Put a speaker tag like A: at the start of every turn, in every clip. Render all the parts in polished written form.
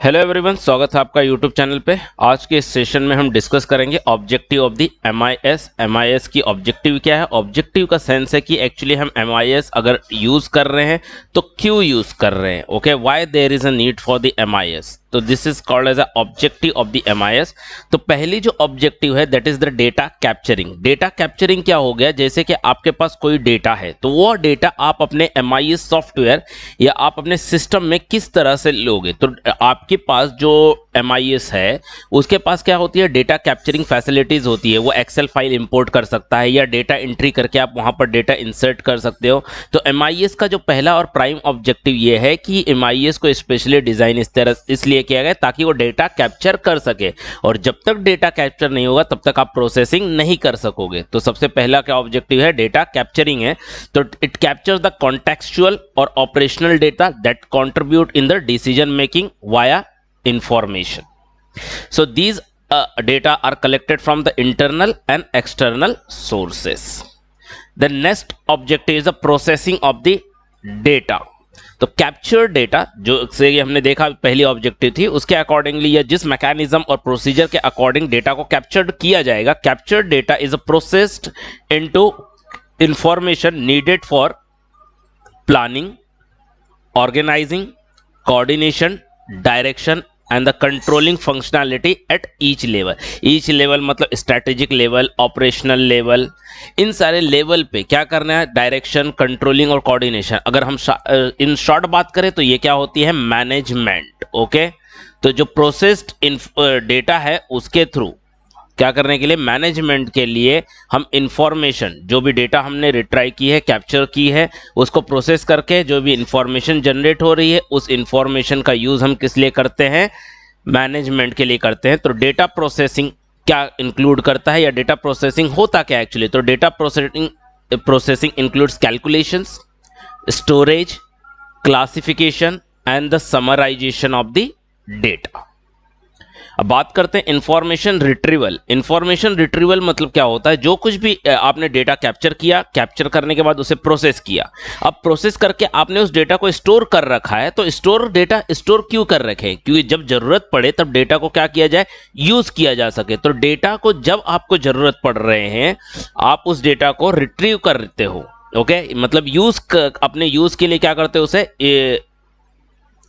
A: Hello everyone, स्वागत है आपका यूट्यूब चैनल पे। आज के इस सेशन में हम डिस्कस करेंगे objective of the MIS. MIS की ऑब्जेक्टिव क्या है। ऑब्जेक्टिव का सेंस है कि एक्चुअली हम एमआईएस अगर यूज कर रहे हैं तो क्यों यूज कर रहे हैं। Okay, why there is a need for the MIS. तो this is called as a objective of the MIS. तो पहली जो ऑब्जेक्टिव है that is the data capturing. Data capturing क्या हो गया, जैसे कि आपके पास कोई डेटा है तो वो डेटा आप अपने एमआईएस सॉफ्टवेयर या आप अपने सिस्टम में किस तरह से लोगे। तो आपके पास जो एमआईएस है उसके पास क्या होती है, डेटा कैप्चरिंग फैसिलिटीज होती है। वो एक्सेल फाइल इंपोर्ट कर सकता है या डेटा एंट्री करके आप वहां पर डेटा इंसर्ट कर सकते हो। तो एमआईएस का जो पहला और प्राइम ऑब्जेक्टिव ये है कि एमआईएस को स्पेशली डिजाइन इस तरह इसलिए किया गया ताकि वो डेटा कैप्चर कर सके, और जब तक डेटा कैप्चर नहीं होगा तब तक आप प्रोसेसिंग नहीं कर सकोगे। तो सबसे पहला क्या ऑब्जेक्टिव है, डेटा कैप्चरिंग है। तो इट कैप्चर्स द कॉन्टेक्चुअल और operational data that contribute in the decision making via information. So these data are collected from the internal and external sources. The next objective is the processing of the data. तो capture data जो से हमने देखा पहली objective थी उसके accordingly या जिस मैकेनिज्म और प्रोसीजर के अकॉर्डिंग डेटा को कैप्चर्ड किया जाएगा, capture data is processed into information needed for planning, organising, coordination, direction and the controlling functionality at each level मतलब strategic level, operational level, इन सारे लेवल पे क्या करना है, डायरेक्शन, कंट्रोलिंग और कोऑर्डिनेशन। अगर हम इन शॉर्ट बात करें तो ये क्या होती है, मैनेजमेंट। ओके, तो जो प्रोसेस्ड डेटा है उसके थ्रू क्या करने के लिए, मैनेजमेंट के लिए हम इंफॉर्मेशन, जो भी डेटा हमने रिट्राई की है, कैप्चर की है, उसको प्रोसेस करके जो भी इंफॉर्मेशन जनरेट हो रही है उस इंफॉर्मेशन का यूज हम किस लिए करते हैं, मैनेजमेंट के लिए करते हैं। तो डेटा प्रोसेसिंग क्या इंक्लूड करता है या डेटा प्रोसेसिंग होता क्या एक्चुअली। तो data processing includes calculations, storage, classification and the summarisation of the data. अब बात करते हैं इंफॉर्मेशन रिट्रीवल। इंफॉर्मेशन रिट्रीवल मतलब क्या होता है, जो कुछ भी आपने डेटा कैप्चर किया, कैप्चर करने के बाद उसे प्रोसेस किया, अब प्रोसेस करके आपने उस डेटा को स्टोर कर रखा है। तो डेटा स्टोर क्यों कर रखे हैं, क्योंकि जब जरूरत पड़े तब डेटा को क्या किया जाए, यूज किया जा सके। तो डेटा को जब आपको जरूरत पड़ रहे हैं आप उस डेटा को रिट्रीव करते हो। ओके, मतलब अपने यूज के लिए क्या करते हो, उसे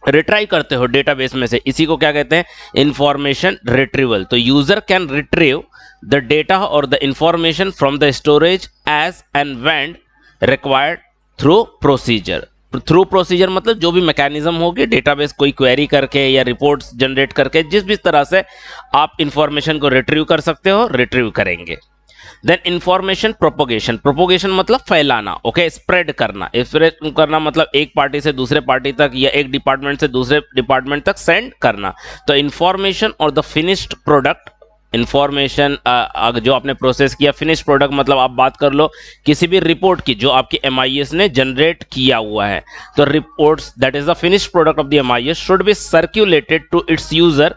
A: रिट्राइव करते हो डेटाबेस में से। इसी को क्या कहते हैं, इंफॉर्मेशन रिट्रीवल। तो user can retrieve the data और the information from the storage as and when required through procedure. Through procedure मतलब जो भी मैकेनिज्म होगी, डेटाबेस कोई क्वेरी करके या रिपोर्ट्स जनरेट करके, जिस भी तरह से आप इंफॉर्मेशन को रिट्रीव कर सकते हो, रिट्रीव करेंगे। Then information propagation. प्रोपोगेशन मतलब फैलाना। ओके, स्प्रेड करना मतलब एक पार्टी से दूसरे पार्टी तक या एक डिपार्टमेंट से दूसरे डिपार्टमेंट तक सेंड करना। तो इंफॉर्मेशन और द फिनिश्ड प्रोडक्ट, इंफॉर्मेशन जो आपने प्रोसेस किया, फिनिश प्रोडक्ट मतलब आप बात कर लो किसी भी रिपोर्ट की जो आपकी एमआईएस ने जनरेट किया हुआ है। तो reports that is the finish product of the MIS should be circulated to its user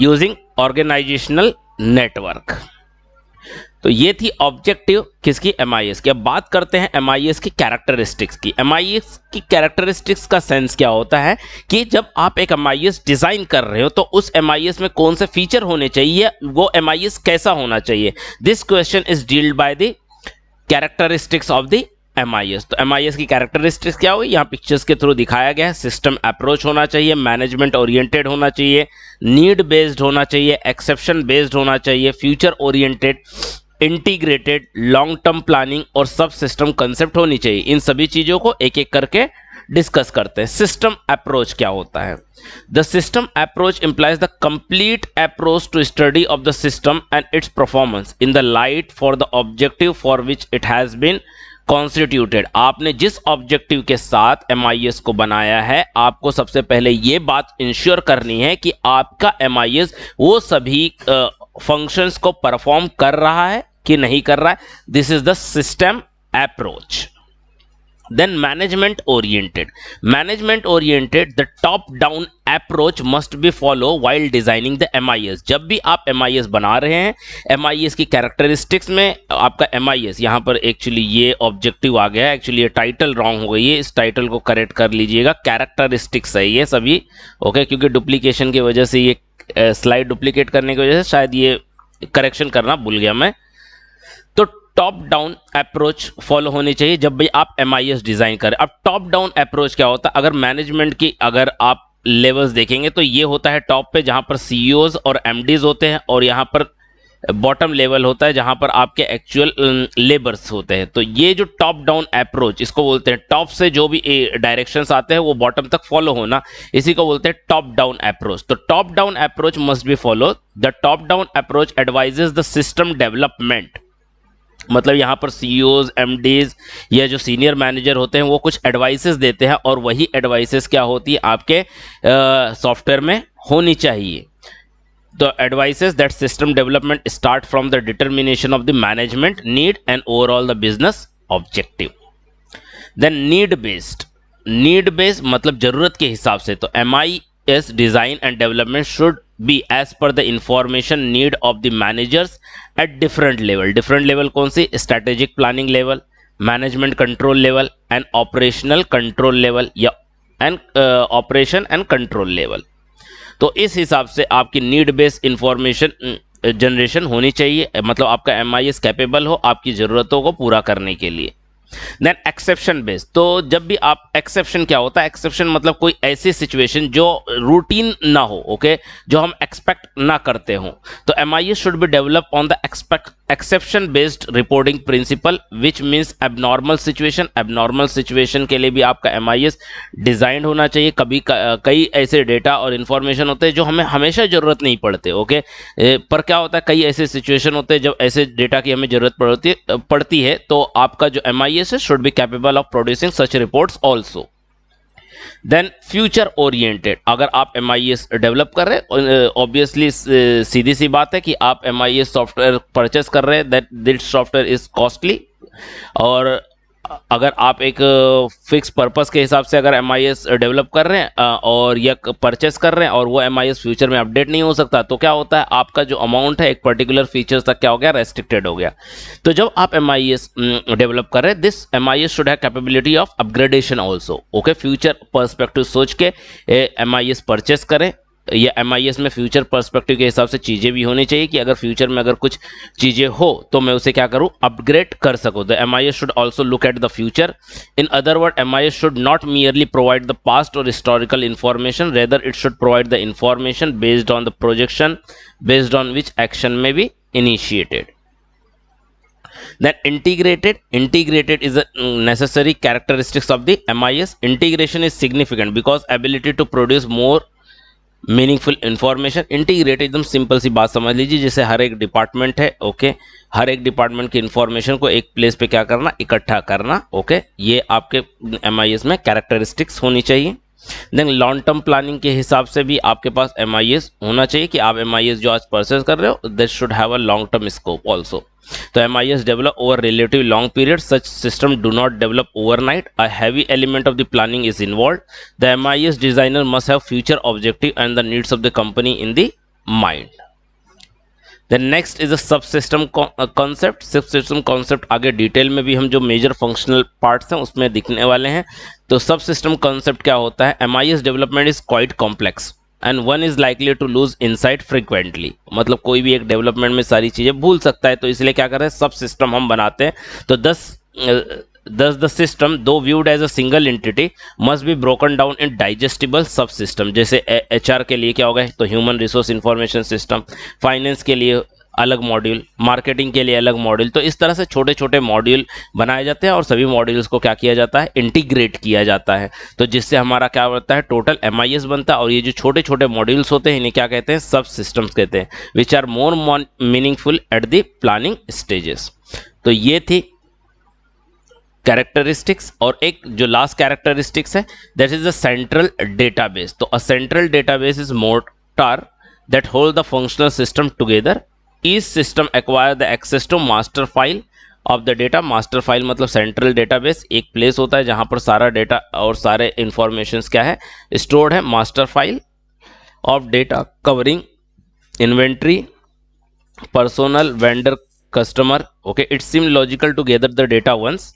A: using organisational network. तो ये थी ऑब्जेक्टिव किसकी, एमआईएस की। अब बात करते हैं एमआईएस की कैरेक्टरिस्टिक्स की। एमआईएस की कैरेक्टरिस्टिक्स का सेंस क्या होता है कि जब आप एक एमआईएस डिजाइन कर रहे हो तो उस एमआईएस में कौन से फीचर होने चाहिए, वो एमआईएस कैसा होना चाहिए। This question is dealt by the characteristics of the MIS. तो एमआईएस की कैरेक्टरिस्टिक्स क्या हुई, यहाँ पिक्चर्स के थ्रू दिखाया गया है। सिस्टम अप्रोच होना चाहिए, मैनेजमेंट ओरिएंटेड होना चाहिए, नीड बेस्ड होना चाहिए, एक्सेप्शन बेस्ड होना चाहिए, future oriented, integrated, long term planning और सब सिस्टम कंसेप्ट होनी चाहिए। इन सभी चीजों को एक एक करके डिस्कस करते हैं। सिस्टम अप्रोच क्या होता है, the system approach implies the complete approach to study of the system and its performance in the light for the objective for which it has been constituted. आपने जिस ऑब्जेक्टिव के साथ MIS को बनाया है, आपको सबसे पहले ये बात इंश्योर करनी है कि आपका एमआईएस वो सभी फंक्शंस को परफॉर्म कर रहा है कि नहीं कर रहा है। This is the system approach. Then management oriented. Management oriented, the top down approach must be follow while designing the MIS. जब भी आप MIS बना रहे हैं, MIS की कैरेक्टरिस्टिक्स में आपका MIS यहाँ पर एक्चुअली ये ऑब्जेक्टिव आ गया है, एक्चुअली ये टाइटल रॉन्ग हो गई है, इस टाइटल को करेक्ट कर लीजिएगा, कैरेक्टरिस्टिक्स है ये सभी, ओके, क्योंकि डुप्लीकेशन की वजह से ये स्लाइड डुप्लीकेट करने की वजह से शायद ये करेक्शन करना भूल गया मैं। तो टॉप डाउन अप्रोच फॉलो होनी चाहिए जब भी आप MIS डिजाइन करें। अब टॉप डाउन अप्रोच क्या होता है, अगर मैनेजमेंट की अगर आप लेवल्स देखेंगे तो ये होता है टॉप पे जहां पर CEOs और MDs होते हैं, और यहां पर बॉटम लेवल होता है जहां पर आपके एक्चुअल लेबर्स होते हैं। तो ये जो टॉप डाउन अप्रोच इसको बोलते हैं, टॉप से जो भी डायरेक्शंस आते हैं वो बॉटम तक फॉलो होना, इसी को बोलते हैं टॉप डाउन अप्रोच। तो top down approach must be follow. The top down approach advises the system development, मतलब यहाँ पर CEOs, MDs या जो सीनियर मैनेजर होते हैं वो कुछ एडवाइसेस देते हैं, और वही एडवाइसेस क्या होती है आपके सॉफ्टवेयर में होनी चाहिए। तो advises that system development start from the determination of the management need and overall the business objective. Then need based मतलब जरूरत के हिसाब से। तो MIS design and development should be as per the information need of the managers at different level. Different level कौन सी, strategic planning level, management control level and operational control level, या and operation and control level. तो इस हिसाब से आपकी need based information generation होनी चाहिए, मतलब आपका MIS कैपेबल हो आपकी ज़रूरतों को पूरा करने के लिए। देन एक्सेप्शन बेस्ड, तो जब भी आप एक्सेप्शन क्या होता है, एक्सेप्शन मतलब कोई ऐसी सिचुएशन जो रूटीन ना हो, ओके, जो हम एक्सपेक्ट ना करते हो। तो MIS should be develop on the exception based reporting principle, which means abnormal situation. Abnormal situation के लिए भी आपका MIS डिजाइंड होना चाहिए। कभी कई ऐसे डेटा और इंफॉर्मेशन होते हैं जो हमें हमेशा जरूरत नहीं पड़ते, ओके, पर क्या होता है कई ऐसे सिचुएशन होते हैं जब ऐसे डेटा की हमें जरूरत पड़ती है, तो आपका जो MIS should be capable of producing such reports also. Then future oriented, अगर आप MIS डेवलप कर रहे हैं, ऑब्वियसली सीधी सी बात है कि आप MIS सॉफ्टवेयर परचेस कर रहे हैं, that this software is costly, और अगर आप एक फिक्स पर्पस के हिसाब से अगर MIS डेवलप कर रहे हैं और या परचेस कर रहे हैं, और वो MIS फ्यूचर में अपडेट नहीं हो सकता, तो क्या होता है आपका जो अमाउंट है एक पर्टिकुलर फीचर्स तक क्या हो गया, रेस्ट्रिक्टेड हो गया। तो जब आप MIS डेवलप कर रहे हैं, this MIS should have capability of upgradation also, okay, future perspective सोच के MIS परचेस करें। या MIS में फ्यूचर पर्सपेक्टिव के हिसाब से चीज़ें भी होनी चाहिए कि अगर फ्यूचर में अगर कुछ चीज़ें हो तो मैं उसे क्या करूं, अपग्रेड कर सकूं। The MIS should also look at the future. In other word, MIS should not merely provide the past और historical information, rather it should provide the information based on the projection based on which action may be initiated. Then integrated is a necessary characteristics of the MIS. Integration is significant because ability to produce more meaningful information. Integrate एकदम simple सी बात समझ लीजिए, जैसे हर एक department है, okay, हर एक department की information को एक प्लेस पे क्या करना, इकट्ठा करना, ओके, ये आपके MIS में कैरेक्टरिस्टिक्स होनी चाहिए। देन लॉन्ग टर्म प्लानिंग के हिसाब से भी आपके पास MIS होना चाहिए कि आप MIS जो आज परचेज कर रहे हो, this should have a long term scope also. तो MIS develop over relatively long period. Such system do not develop overnight. A heavy element of the planning is involved. The MIS designer must have future objective and the needs of the company in the mind. The next is a subsystem concept. Subsystem concept आगे detail में भी हम जो major functional parts हैं उसमें दिखने वाले हैं। तो सबसिस्टम कॉन्सेप्ट क्या होता है, MIS development is quite complex and one is likely to lose insight frequently, मतलब कोई भी एक डेवलपमेंट में सारी चीजें भूल सकता है, तो इसलिए क्या कर रहे हैं, सब सिस्टम हम बनाते हैं। तो thus the system though viewed as a single entity must be broken down in digestible subsystem। जैसे HR के लिए क्या होगा, तो human resource information system, finance के लिए अलग मॉड्यूल, मार्केटिंग के लिए अलग मॉड्यूल। तो इस तरह से छोटे छोटे मॉड्यूल बनाए जाते हैं और सभी मॉड्यूल्स को क्या किया जाता है, इंटीग्रेट किया जाता है। तो जिससे हमारा क्या होता है, टोटल MIS बनता है। और ये जो छोटे छोटे मॉड्यूल्स होते हैं इन्हें क्या कहते हैं, सब सिस्टम्स कहते हैं, which are more meaningful at the planning stages. तो ये थी कैरेक्टरिस्टिक्स। और एक जो लास्ट कैरेक्टरिस्टिक्स है, that is the central database. तो a central database is motor that hold the functional system together. Each system acquires the access to master file of the data. Master file मतलब central database, एक place होता है जहां पर सारा data और सारे इंफॉर्मेशंस क्या है स्टोर्ड है। Master file of data covering inventory, personal, vendor, customer. Okay, it seems logical to gather the data once,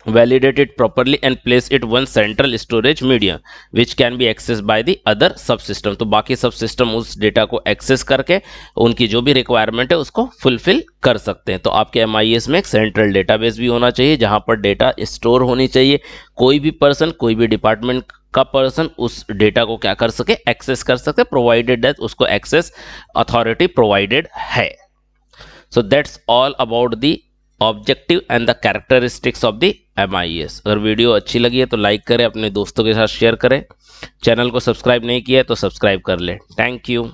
A: validate it properly and place it one central storage media which can be accessed by the other subsystem। तो बाकी subsystem उस data को access करके उनकी जो भी requirement है उसको फुलफिल कर सकते हैं। तो आपके MIS में एक सेंट्रल डेटाबेस भी होना चाहिए जहां पर डेटा स्टोर होनी चाहिए। कोई भी पर्सन, कोई भी डिपार्टमेंट का पर्सन उस डेटा को क्या कर सके, एक्सेस कर सकते, प्रोवाइडेड दैट उसको एक्सेस अथॉरिटी प्रोवाइडेड है। So that's all about the objective and the characteristics of the MIS। अगर वीडियो अच्छी लगी है तो लाइक करें, अपने दोस्तों के साथ शेयर करें, चैनल को सब्सक्राइब नहीं किया है तो सब्सक्राइब कर लें। Thank you.